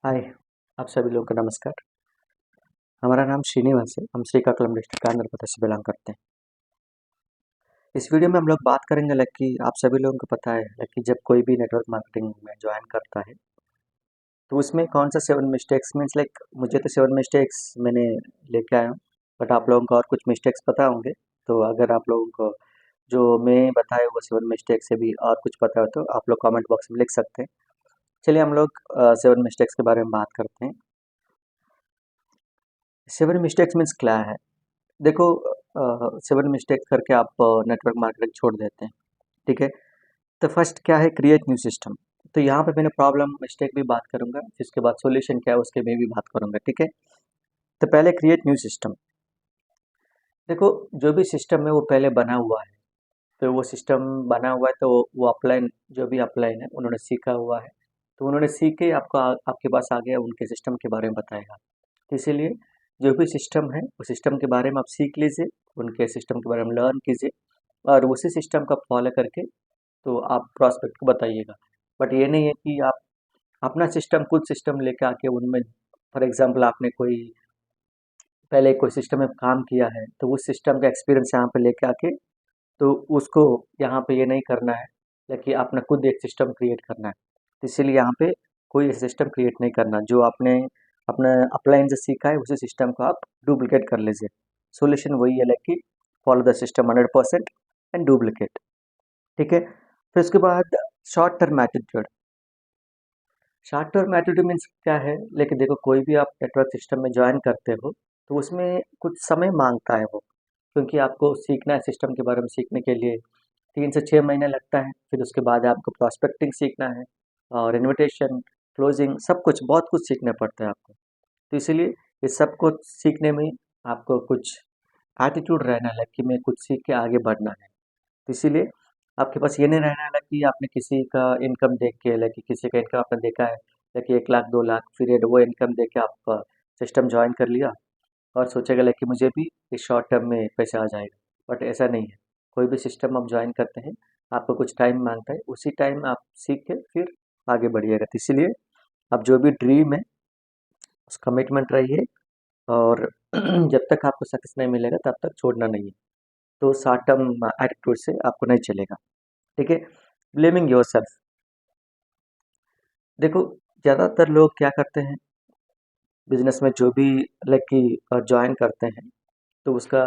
हाय, आप सभी लोगों को नमस्कार। हमारा नाम श्रीनिवास है। हम श्रीकाकुलम डिस्ट्रिक्ट आंध्र प्रदेश से बिलोंग करते हैं। इस वीडियो में हम लोग बात करेंगे लाइक कि आप सभी लोगों को पता है लाइक कि जब कोई भी नेटवर्क मार्केटिंग में ज्वाइन करता है तो उसमें कौन सा 7 मिस्टेक्स मीन्स लाइक मुझे तो 7 मिस्टेक्स मैंने लेके आया हूँ, बट आप लोगों को और कुछ मिस्टेक्स पता होंगे। तो अगर आप लोगों को जो मैं बताया वो 7 मिस्टेक्स से भी और कुछ पता हो तो आप लोग कमेंट बॉक्स में लिख सकते हैं। चलिए हम लोग 7 मिस्टेक्स के बारे में बात करते हैं। 7 मिस्टेक्स मीन्स क्या है? देखो, 7 मिस्टेक्स करके आप नेटवर्क मार्केटिंग छोड़ देते हैं, ठीक है। तो फर्स्ट क्या है, क्रिएट न्यू सिस्टम। तो यहाँ पे मैंने प्रॉब्लम मिस्टेक भी बात करूंगा, जिसके बाद सॉल्यूशन क्या है उसके में भी बात करूंगा, ठीक है। तो पहले क्रिएट न्यू सिस्टम। देखो, जो भी सिस्टम है वो पहले बना हुआ है, तो वो सिस्टम बना हुआ है तो वो अपलाइन, जो भी अपलाइन है उन्होंने सीखा हुआ है, तो उन्होंने सीख के आपको आपके पास आ गया, उनके सिस्टम के बारे में बताएगा। तो इसीलिए जो भी सिस्टम है उस सिस्टम के बारे में आप सीख लीजिए, उनके सिस्टम के बारे में लर्न कीजिए और उसी सिस्टम का फॉलो करके तो आप प्रॉस्पेक्ट को बताइएगा। बट ये नहीं है कि आप अपना सिस्टम खुद सिस्टम लेके आके उनमें, फॉर एग्जांपल आपने कोई पहले कोई सिस्टम में काम किया है तो उस सिस्टम का एक्सपीरियंस यहाँ पे लेके आके तो उसको यहाँ पे ये नहीं करना है, लेकिन आपने खुद एक सिस्टम क्रिएट करना है। तो इसीलिए यहाँ पे कोई सिस्टम क्रिएट नहीं करना, जो आपने अपने अपलाइन से सीखा है उसी सिस्टम को आप डुप्लीकेट कर लीजिए। सॉल्यूशन वही है लाइक कि follow the system 100% and duplicate, ठीक है। फिर उसके बाद short term attitude. Short term attitude means क्या है, लेकिन देखो कोई भी आप नेटवर्क सिस्टम में ज्वाइन करते हो तो उसमें कुछ समय मांगता है वो, क्योंकि आपको सीखना है सिस्टम के बारे में। सीखने के लिए 3 से 6 महीने लगता है, फिर उसके बाद आपको प्रॉस्पेक्टिंग सीखना है और इनविटेशन, क्लोजिंग, सब कुछ बहुत कुछ सीखना पड़ता है आपको। तो इसीलिए ये सब कुछ सीखने में आपको कुछ एटीट्यूड रहना है कि मैं कुछ सीख के आगे बढ़ना है। तो इसीलिए आपके पास ये नहीं रहना है कि आपने किसी का इनकम देख के, लाइक किसी का इनकम आपने देखा है लाइक 1 लाख 2 लाख, फिर वो इनकम देख के आप सिस्टम ज्वाइन कर लिया और सोचेगा लाइक कि मुझे भी इस शॉर्ट टर्म में पैसे आ जाएगा। बट ऐसा नहीं है। कोई भी सिस्टम आप ज्वाइन करते हैं आपको कुछ टाइम मांगता है, उसी टाइम आप सीख के फिर आगे बढ़िएगा। तो इसीलिए आप जो भी ड्रीम है उस कमिटमेंट रहिए और जब तक आपको सक्सेस नहीं मिलेगा तब तक छोड़ना नहीं है। तो शॉर्ट टर्म एटीट्यूड से आपको नहीं चलेगा, ठीक है। Blaming your self. देखो, ज़्यादातर लोग क्या करते हैं बिजनेस में, जो भी लाइक कि ज्वाइन करते हैं तो उसका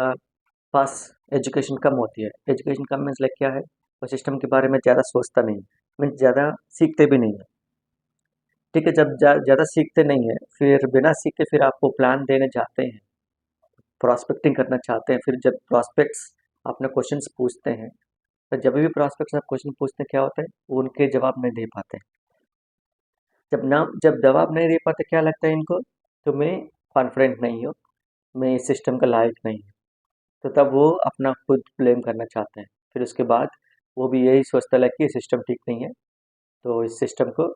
पास एजुकेशन कम होती है। एजुकेशन कम मीन्स लाइक क्या है, वो सिस्टम के बारे में ज़्यादा सोचता नहीं है, मीन्स ज़्यादा सीखते भी नहीं है, ठीक है। जब ज़्यादा सीखते नहीं है फिर बिना सीखे फिर आपको प्लान देने जाते हैं, प्रॉस्पेक्टिंग करना चाहते हैं, फिर जब प्रॉस्पेक्ट्स अपने क्वेश्चंस पूछते हैं तो जब भी प्रॉस्पेक्ट्स आप क्वेश्चन पूछते हैं क्या होता है, वो उनके जवाब नहीं दे पाते। जब जवाब नहीं दे पाते क्या लगता है इनको, तो मैं कॉन्फिडेंट नहीं हूँ, मैं इस सिस्टम का लायक नहीं हूँ। तो तब वो अपना खुद ब्लेम करना चाहते हैं। फिर उसके बाद वो भी यही सोचता है कि ये सिस्टम ठीक नहीं है, तो इस सिस्टम को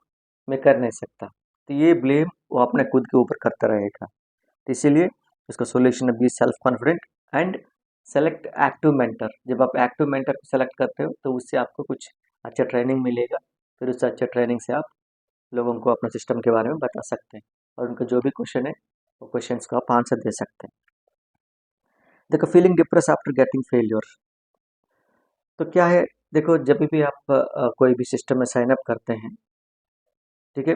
मैं कर नहीं सकता। तो ये ब्लेम वो अपने खुद के ऊपर करता रहेगा। तो इसीलिए उसका सॉल्यूशन है be self confident and select active mentor. जब आप एक्टिव मेंटर को सेलेक्ट करते हो तो उससे आपको कुछ अच्छा ट्रेनिंग मिलेगा, फिर उस अच्छे ट्रेनिंग से आप लोगों को अपने सिस्टम के बारे में बता सकते हैं और उनका जो भी क्वेश्चन है वो क्वेश्चंस का आप आंसर दे सकते हैं। देखो, feeling depress after getting failure. तो क्या है, देखो जब भी आप कोई भी सिस्टम में साइन अप करते हैं, ठीक है।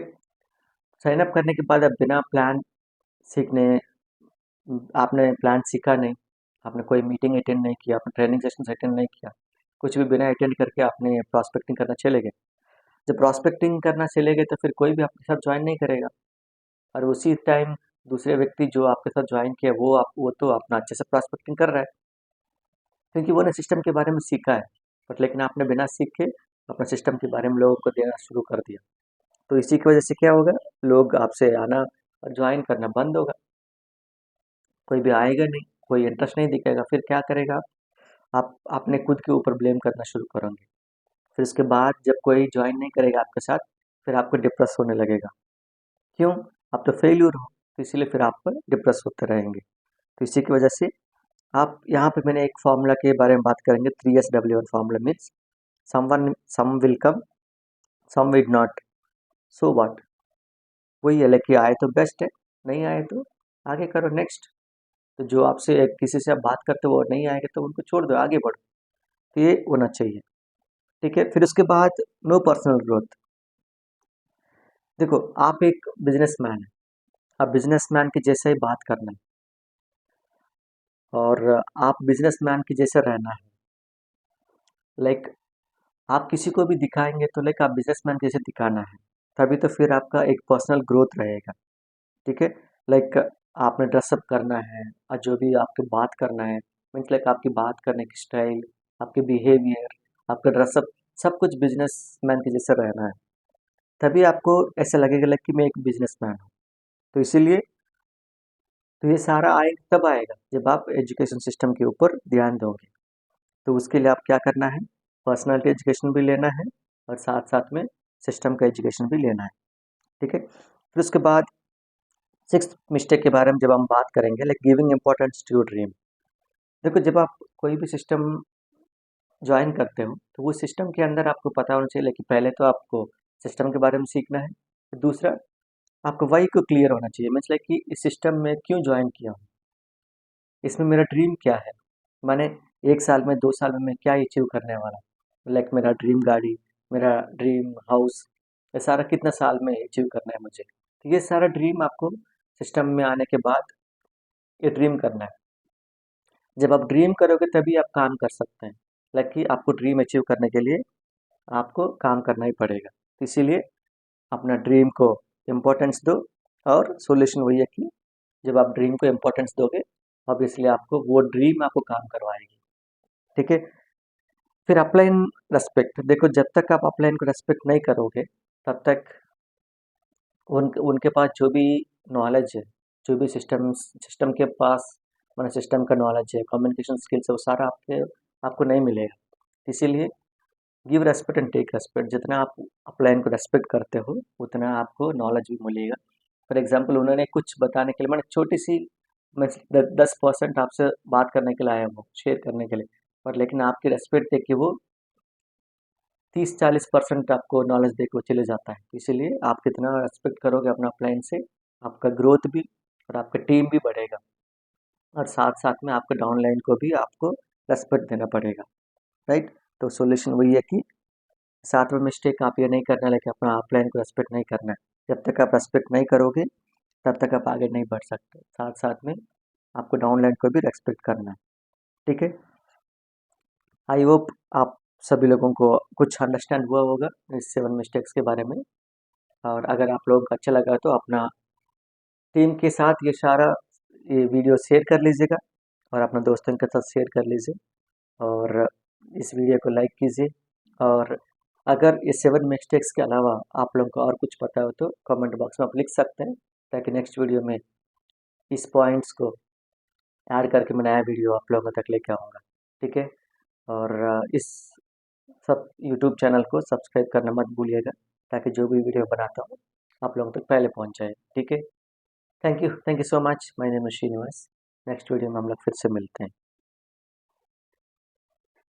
साइन अप करने के बाद आप बिना प्लान सीखने, आपने प्लान सीखा नहीं, आपने कोई मीटिंग अटेंड नहीं किया, आपने ट्रेनिंग सेशन अटेंड नहीं किया, कुछ भी बिना अटेंड करके आपने प्रॉस्पेक्टिंग करना चले गए। जब प्रॉस्पेक्टिंग करना चले गए तो फिर कोई भी आपके साथ ज्वाइन नहीं करेगा और उसी टाइम दूसरे व्यक्ति जो आपके साथ ज्वाइन किया वो तो अपना अच्छे से प्रॉस्पेक्टिंग कर रहा है, क्योंकि वो ने सिस्टम के बारे में सीखा है। बट लेकिन आपने बिना सीख के अपने सिस्टम के बारे में लोगों को देना शुरू कर दिया, तो इसी की वजह से क्या होगा, लोग आपसे आना और ज्वाइन करना बंद होगा। कोई भी आएगा नहीं, कोई इंटरेस्ट नहीं दिखेगा, फिर क्या करेगा आप अपने खुद के ऊपर ब्लेम करना शुरू करोगे। फिर उसके बाद जब कोई ज्वाइन नहीं करेगा आपके साथ, फिर आपको डिप्रेस होने लगेगा। क्यों? आप तो फेल्यूर हो, तो इसीलिए फिर आप डिप्रेस होते रहेंगे। तो इसी की वजह से आप यहाँ पे मैंने एक फार्मूला के बारे में बात करेंगे, 3SW1 formula means some will come, some will not, so what. वही है, लेके आए तो बेस्ट है, नहीं आए तो आगे करो नेक्स्ट। तो जो आपसे किसी से आप बात करते हो वो नहीं आएंगे तो उनको छोड़ दो, आगे बढ़ो। तो ये होना चाहिए। ठीक है, फिर उसके बाद नो पर्सनल ग्रोथ। देखो आप एक बिजनेसमैन है, आप बिजनेसमैन के जैसे ही बात करना है और आप बिजनेसमैन के जैसे रहना है। लाइक आप किसी को भी दिखाएंगे तो लाइक आप बिजनेसमैन जैसे दिखाना है, तभी तो फिर आपका एक पर्सनल ग्रोथ रहेगा। ठीक है, लाइक आपने ड्रेसअप करना है और जो भी आपके बात करना है, मीन्स लाइक आपकी बात करने की स्टाइल, आपके बिहेवियर, आपका ड्रेसअप, सब कुछ बिजनेसमैन के जैसे रहना है। तभी आपको ऐसा लगेगा लाइक कि मैं एक बिजनेसमैन हूँ। तो इसीलिए तो ये सारा आएगा तब आएगा जब आप एजुकेशन सिस्टम के ऊपर ध्यान दोगे। तो उसके लिए आप क्या करना है, पर्सनालिटी एजुकेशन भी लेना है और साथ साथ में सिस्टम का एजुकेशन भी लेना है। ठीक है, फिर उसके बाद सिक्स्थ मिस्टेक के बारे में जब हम बात करेंगे, like giving importance to your dream. देखो जब आप कोई भी सिस्टम ज्वाइन करते हो तो वो सिस्टम के अंदर आपको पता होना चाहिए कि पहले तो आपको सिस्टम के बारे में सीखना है, दूसरा आपको वाई को क्लियर होना चाहिए, मीन्स लाइक कि इस सिस्टम में क्यों ज्वाइन किया हूँ, इसमें मेरा ड्रीम क्या है, मैंने 1 साल में 2 साल में मैं क्या अचीव करने वाला हूँ। लाइक मेरा ड्रीम गाड़ी, मेरा ड्रीम हाउस, ये सारा कितना साल में अचीव करना है मुझे। तो ये सारा ड्रीम आपको सिस्टम में आने के बाद ये ड्रीम करना है। जब आप ड्रीम करोगे तभी आप काम कर सकते हैं। लाइक कि आपको ड्रीम अचीव करने के लिए आपको काम करना ही पड़ेगा। तो इसीलिए अपना ड्रीम को इम्पोर्टेंस दो, और सॉल्यूशन वही है कि जब आप ड्रीम को इम्पोर्टेंस दोगे ऑब्वियसली आपको वो ड्रीम आपको काम करवाएगी। ठीक है, फिर अपलाइन रेस्पेक्ट। देखो जब तक आप अपलाइन को रेस्पेक्ट नहीं करोगे तब तक उनके पास जो भी नॉलेज है, जो भी सिस्टम के पास मैंने सिस्टम का नॉलेज है, कम्युनिकेशन स्किल्स है, वो सारा आपको नहीं मिलेगा। इसीलिए give respect and take respect. जितना आप अपलाइन को रेस्पेक्ट करते हो उतना आपको नॉलेज भी मिलेगा। फॉर एग्जांपल उन्होंने कुछ बताने के लिए, मैंने छोटी सी, मैं 10% आपसे बात करने के लिए आया हूँ, शेयर करने के लिए, पर लेकिन आपकी रेस्पेक्ट देख के वो 30-40% आपको नॉलेज दे के वो चले जाता है। इसीलिए आप कितना रेस्पेक्ट करोगे अपना अपलाइन से, आपका ग्रोथ भी और आपका टीम भी बढ़ेगा, और साथ साथ में आपके डाउनलाइन को भी आपको रेस्पेक्ट देना पड़ेगा। राइट, तो सॉल्यूशन वही है कि साथ में मिस्टेक आप ये नहीं करना, लेकिन अपना अपलाइन को रेस्पेक्ट नहीं करना है। जब तक आप रेस्पेक्ट नहीं करोगे तब तक आप आगे नहीं बढ़ सकते। साथ साथ में आपको डाउनलाइन को भी रेस्पेक्ट करना है। ठीक है, आई होप आप सभी लोगों को कुछ अंडरस्टैंड हुआ होगा इस 7 मिस्टेक्स के बारे में। और अगर आप लोगों को अच्छा लगा तो अपना टीम के साथ ये वीडियो शेयर कर लीजिएगा और अपने दोस्तों के साथ शेयर कर लीजिए, और इस वीडियो को लाइक कीजिए। और अगर ये 7 मिस्टेक्स के अलावा आप लोगों को और कुछ पता हो तो कमेंट बॉक्स में आप लिख सकते हैं, ताकि नेक्स्ट वीडियो में इस पॉइंट्स को ऐड करके मैं नया वीडियो आप लोगों तक लेके आऊँगा। ठीक है, और इस सब यूट्यूब चैनल को सब्सक्राइब करना मत भूलिएगा, ताकि जो भी वीडियो बनाता हूँ आप लोगों तक पहले पहुँच जाए। ठीक है, thank you so much. My name is Srinivas. Next video में हम लोग फिर से मिलते हैं।